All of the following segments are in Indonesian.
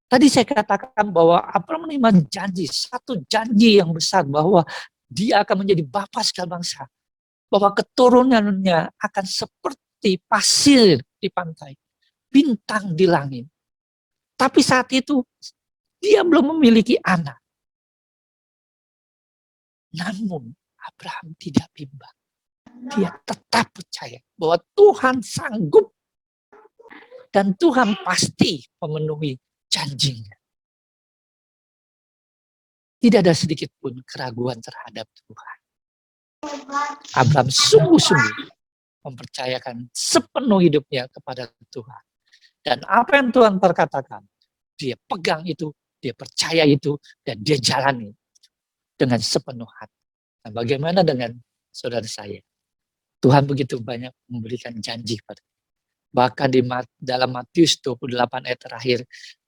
Tadi saya katakan bahwa Abraham menerima janji, satu janji yang besar bahwa dia akan menjadi bapa segala bangsa. Bahwa keturunannya akan seperti pasir di pantai, bintang di langit. Tapi saat itu dia belum memiliki anak. Namun Abraham tidak bimbang. Dia tetap percaya bahwa Tuhan sanggup dan Tuhan pasti memenuhi janjinya. Tidak ada sedikit pun keraguan terhadap Tuhan. Abraham sungguh-sungguh mempercayakan sepenuh hidupnya kepada Tuhan. Dan apa yang Tuhan perkatakan, dia pegang itu, dia percaya itu, dan dia jalani dengan sepenuh hati. Nah, bagaimana dengan saudara saya? Tuhan begitu banyak memberikan janji pada. Bahkan dalam Matius 28 ayat terakhir,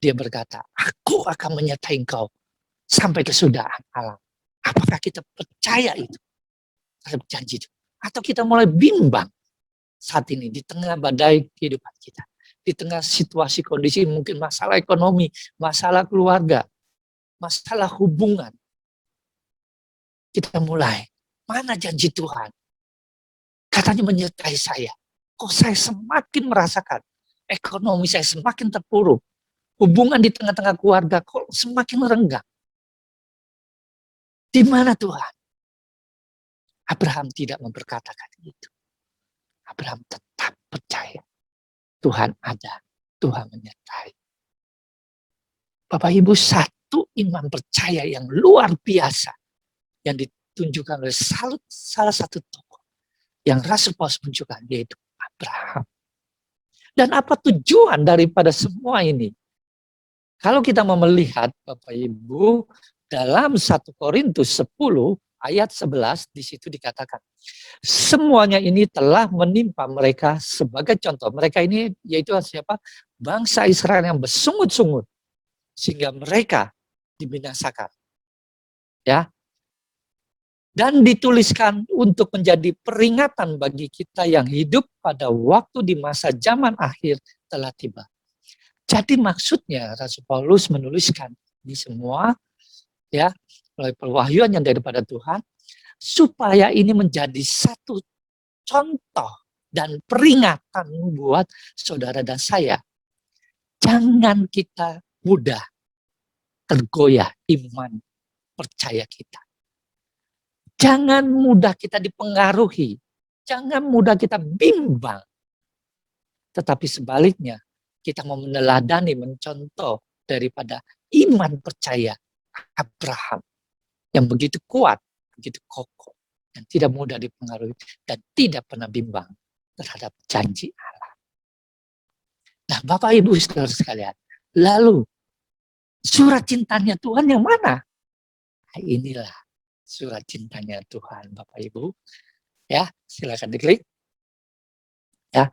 dia berkata, aku akan menyertai engkau sampai kesudahan alam. Apakah kita percaya itu terhadap janji itu? Atau kita mulai bimbang saat ini di tengah badai kehidupan kita? Di tengah situasi kondisi mungkin masalah ekonomi, masalah keluarga, masalah hubungan. Kita mulai, mana janji Tuhan? Katanya menyertai saya. Kok saya semakin merasakan ekonomi saya semakin terpuruk. Hubungan di tengah-tengah keluarga kok semakin renggang. Di mana Tuhan? Abraham tidak memperkatakan itu. Abraham tetap percaya. Tuhan ada. Tuhan menyertai. Bapak Ibu, satu iman percaya yang luar biasa. Yang ditunjukkan oleh salah satu tokoh. Yang Rasul Paulus menunjukkan, yaitu Abraham. Dan apa tujuan daripada semua ini? Kalau kita mau melihat, Bapak Ibu, dalam 1 Korintus 10 ayat 11 di situ dikatakan, semuanya ini telah menimpa mereka sebagai contoh. Mereka ini yaitu siapa? Bangsa Israel yang bersungut-sungut sehingga mereka dibinasakan. Ya. Dan dituliskan untuk menjadi peringatan bagi kita yang hidup pada waktu di masa zaman akhir telah tiba. Jadi maksudnya Rasul Paulus menuliskan di semua ya melalui perwahyuan yang daripada Tuhan supaya ini menjadi satu contoh dan peringatan buat saudara dan saya. Jangan kita mudah tergoyah iman percaya kita. Jangan mudah kita dipengaruhi. Jangan mudah kita bimbang. Tetapi sebaliknya, kita mau meneladani, mencontoh daripada iman percaya Abraham yang begitu kuat, begitu kokoh, dan tidak mudah dipengaruhi, dan tidak pernah bimbang terhadap janji Allah. Nah, Bapak Ibu saudara sekalian, lalu surat cintanya Tuhan yang mana? Nah, inilah surat cintanya Tuhan, Bapak Ibu. Ya, silakan diklik. Ya,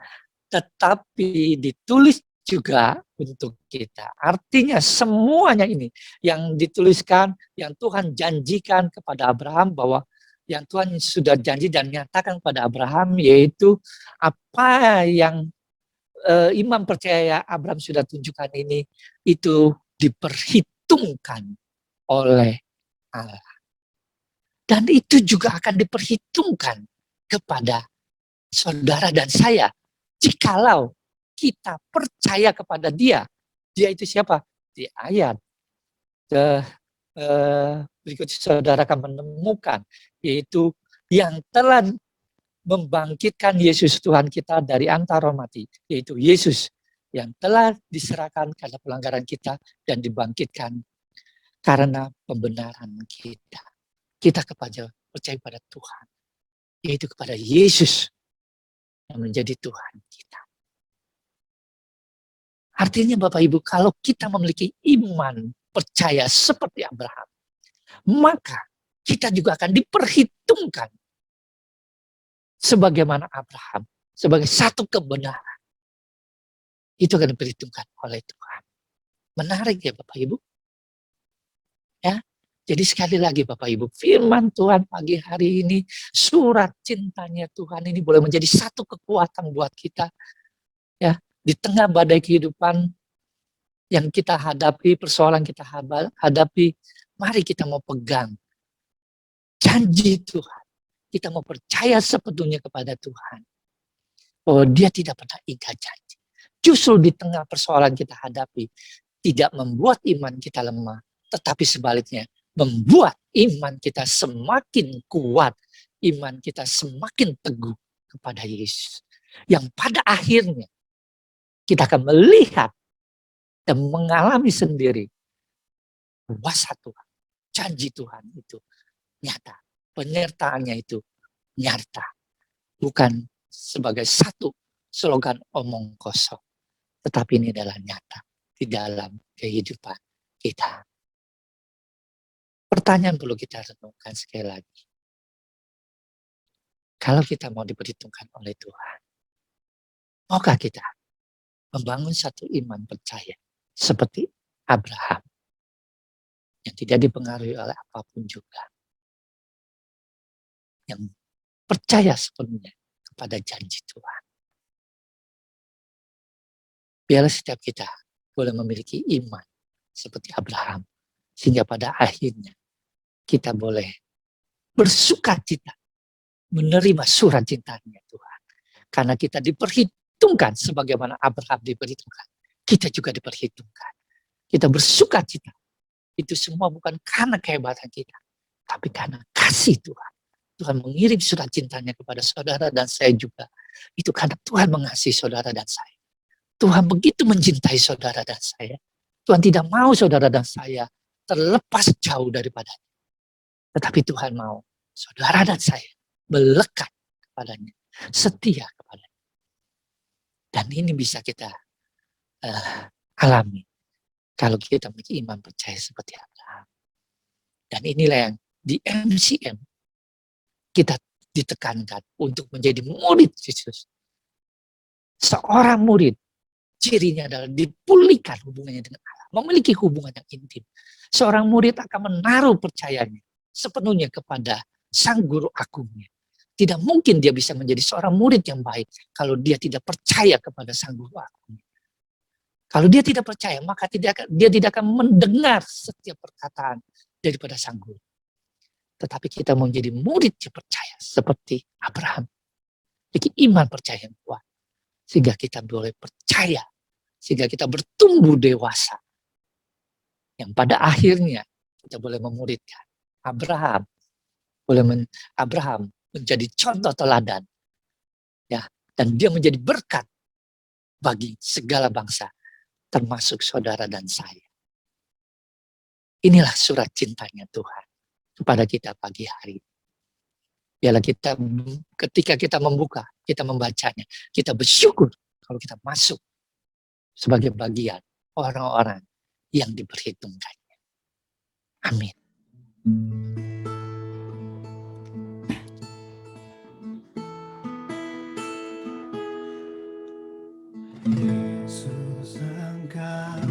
tetapi ditulis juga untuk kita. Artinya semuanya ini yang dituliskan, yang Tuhan janjikan kepada Abraham bahwa yang Tuhan sudah janji dan nyatakan kepada Abraham yaitu apa yang imam percaya Abraham sudah tunjukkan ini itu diperhitungkan oleh Allah. Dan itu juga akan diperhitungkan kepada saudara dan saya. Jikalau kita percaya kepada dia. Dia itu siapa? Di ayat berikut saudara akan menemukan. Yaitu yang telah membangkitkan Yesus Tuhan kita dari antara mati. Yaitu Yesus yang telah diserahkan karena pelanggaran kita dan dibangkitkan karena pembenaran kita. Kita percaya pada Tuhan. Yaitu kepada Yesus yang menjadi Tuhan kita. Artinya Bapak Ibu, kalau kita memiliki iman percaya seperti Abraham, maka kita juga akan diperhitungkan sebagaimana Abraham, sebagai satu kebenaran. Itu akan diperhitungkan oleh Tuhan. Menarik ya Bapak Ibu? Ya, jadi sekali lagi Bapak Ibu, firman Tuhan pagi hari ini, surat cintanya Tuhan ini boleh menjadi satu kekuatan buat kita. Ya, di tengah badai kehidupan, yang kita hadapi, persoalan kita hadapi, mari kita mau pegang janji Tuhan. Kita mau percaya sepenuhnya kepada Tuhan. Oh, dia tidak pernah ingkar janji. Justru di tengah persoalan kita hadapi, tidak membuat iman kita lemah, tetapi sebaliknya, membuat iman kita semakin kuat, iman kita semakin teguh kepada Yesus. Yang pada akhirnya, kita akan melihat dan mengalami sendiri kuasa Tuhan, janji Tuhan itu nyata, penyertaannya itu nyata, bukan sebagai satu slogan omong kosong, tetapi ini adalah nyata di dalam kehidupan kita. Pertanyaan perlu kita renungkan sekali lagi. Kalau kita mau diperhitungkan oleh Tuhan, maukah kita membangun satu iman percaya seperti Abraham yang tidak dipengaruhi oleh apapun juga, yang percaya sepenuhnya kepada janji Tuhan. Biarlah setiap kita boleh memiliki iman seperti Abraham, sehingga pada akhirnya kita boleh bersuka cita menerima surat cintanya Tuhan. Karena kita diperhitungkan sebagaimana Abraham diperhitungkan. Kita juga diperhitungkan. Kita bersuka cita. Itu semua bukan karena kehebatan kita, tapi karena kasih Tuhan. Tuhan mengirim surat cintanya kepada saudara dan saya juga. Itu karena Tuhan mengasihi saudara dan saya. Tuhan begitu mencintai saudara dan saya. Tuhan tidak mau saudara dan saya terlepas jauh daripadanya. Tetapi Tuhan mau saudara dan saya melekat kepadanya, setia kepadanya. Dan ini bisa kita alami kalau kita memiliki iman percaya seperti Abraham. Dan inilah yang di MCM kita ditekankan untuk menjadi murid Yesus. Seorang murid, cirinya adalah dipulihkan hubungannya dengan Allah, memiliki hubungan yang intim. Seorang murid akan menaruh percayanya sepenuhnya kepada Sang Guru Agungnya. Tidak mungkin dia bisa menjadi seorang murid yang baik kalau dia tidak percaya kepada Sang Guru Agungnya. Kalau dia tidak percaya, maka dia tidak akan mendengar setiap perkataan daripada Sang Guru. Tetapi kita mau menjadi murid yang percaya seperti Abraham. Jadi iman percaya yang kuat. Sehingga kita boleh percaya. Sehingga kita bertumbuh dewasa. Yang pada akhirnya kita boleh memuridkan. Abraham menjadi contoh teladan. Ya, dan dia menjadi berkat bagi segala bangsa. Termasuk saudara dan saya. Inilah surat cintanya Tuhan kepada kita pagi hari. Ialah ketika kita membuka, kita membacanya, kita bersyukur kalau kita masuk sebagai bagian orang-orang yang diperhitungkannya. Amin. Yesus Engkau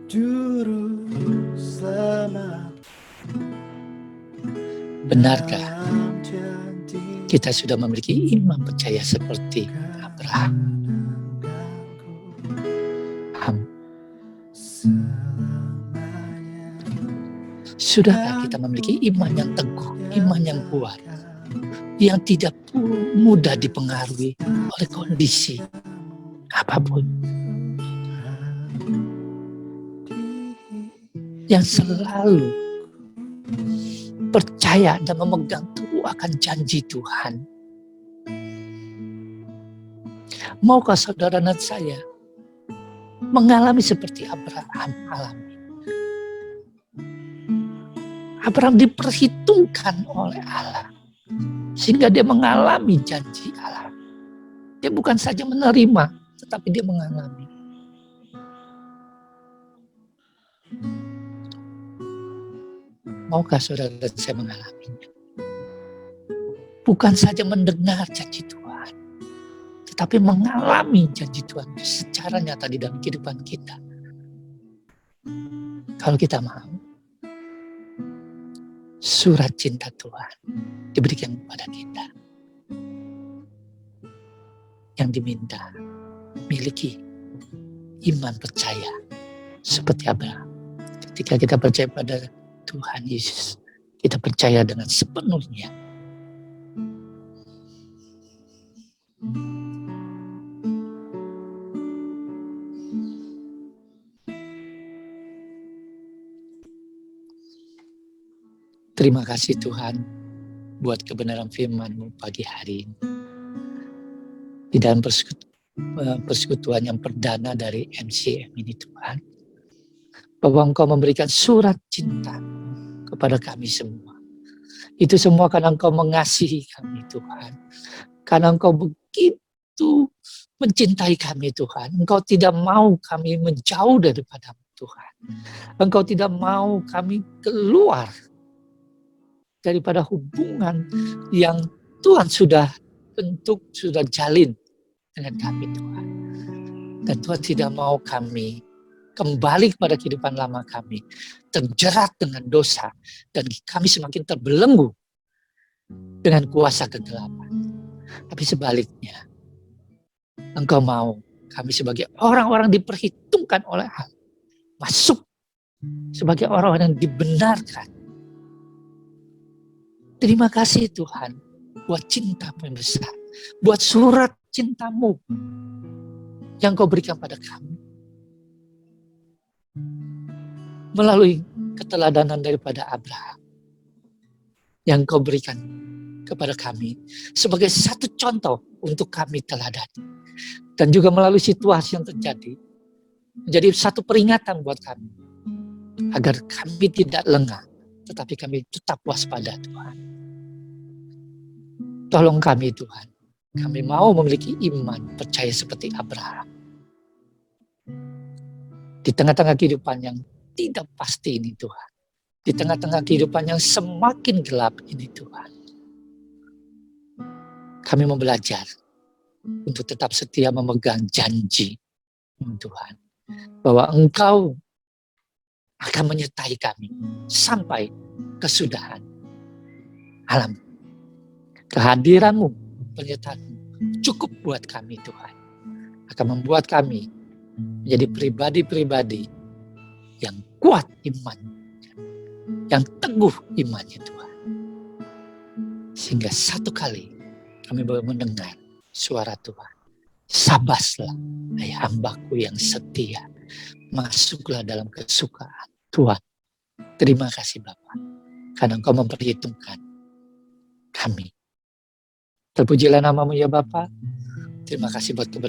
Juru Selamat. Benarkah kita sudah memiliki iman percaya seperti Abraham? Sudahkah kita memiliki iman yang teguh, iman yang kuat, yang tidak mudah dipengaruhi oleh kondisi apapun, yang selalu percaya dan memegang teguh akan janji Tuhan? Maukah saudara dan saya mengalami seperti Abraham alami? Abraham diperhitungkan oleh Allah sehingga dia mengalami janji Allah. Dia bukan saja menerima, tetapi dia mengalami. Maukah saudara dan saya mengalaminya? Bukan saja mendengar janji Tuhan, tetapi mengalami janji Tuhan secara nyata di dalam kehidupan kita. Kalau kita mau, surat cinta Tuhan diberikan kepada kita. Yang diminta, miliki iman percaya seperti Abraham. Ketika kita percaya pada Tuhan Yesus, kita percaya dengan sepenuhnya. Terima kasih Tuhan buat kebenaran firman-Mu pagi hari ini. Di dalam persekutuan yang perdana dari MCM ini Tuhan, bahwa Engkau memberikan surat cinta kepada kami semua. Itu semua karena Engkau mengasihi kami Tuhan. Karena Engkau begitu mencintai kami Tuhan. Engkau tidak mau kami menjauh daripada Tuhan. Engkau tidak mau kami keluar daripada hubungan yang Tuhan sudah bentuk, sudah jalin dengan kami Tuhan. Dan Tuhan tidak mau kami kembali kepada kehidupan lama kami, terjerat dengan dosa, dan kami semakin terbelenggu dengan kuasa kegelapan. Tapi sebaliknya, Engkau mau kami sebagai orang-orang diperhitungkan oleh Allah, masuk sebagai orang-orang yang dibenarkan. Terima kasih Tuhan buat cinta-Mu yang besar, buat surat cinta-Mu yang Kau berikan pada kami. Melalui keteladanan daripada Abraham yang Kau berikan kepada kami sebagai satu contoh untuk kami teladani. Dan juga melalui situasi yang terjadi, menjadi satu peringatan buat kami, agar kami tidak lengah, tetapi kami tetap waspada Tuhan. Tolong kami Tuhan, kami mau memiliki iman percaya seperti Abraham. Di tengah-tengah kehidupan yang tidak pasti ini Tuhan, di tengah-tengah kehidupan yang semakin gelap ini Tuhan, kami mau belajar untuk tetap setia memegang janji Tuhan, bahwa Engkau akan menyertai kami sampai kesudahan alam. Kehadiran-Mu, penyertaan-Mu cukup buat kami Tuhan, akan membuat kami menjadi pribadi-pribadi yang kuat iman, yang teguh imannya Tuhan. Sehingga satu kali kami boleh mendengar suara Tuhan, sabaslah hai hambaku yang setia, masuklah dalam kesukaan Tuhan. Terima kasih Bapa, karena Engkau memperhitungkan kami. Terpujilah nama-Mu ya Bapa. Terima kasih buat keberkatan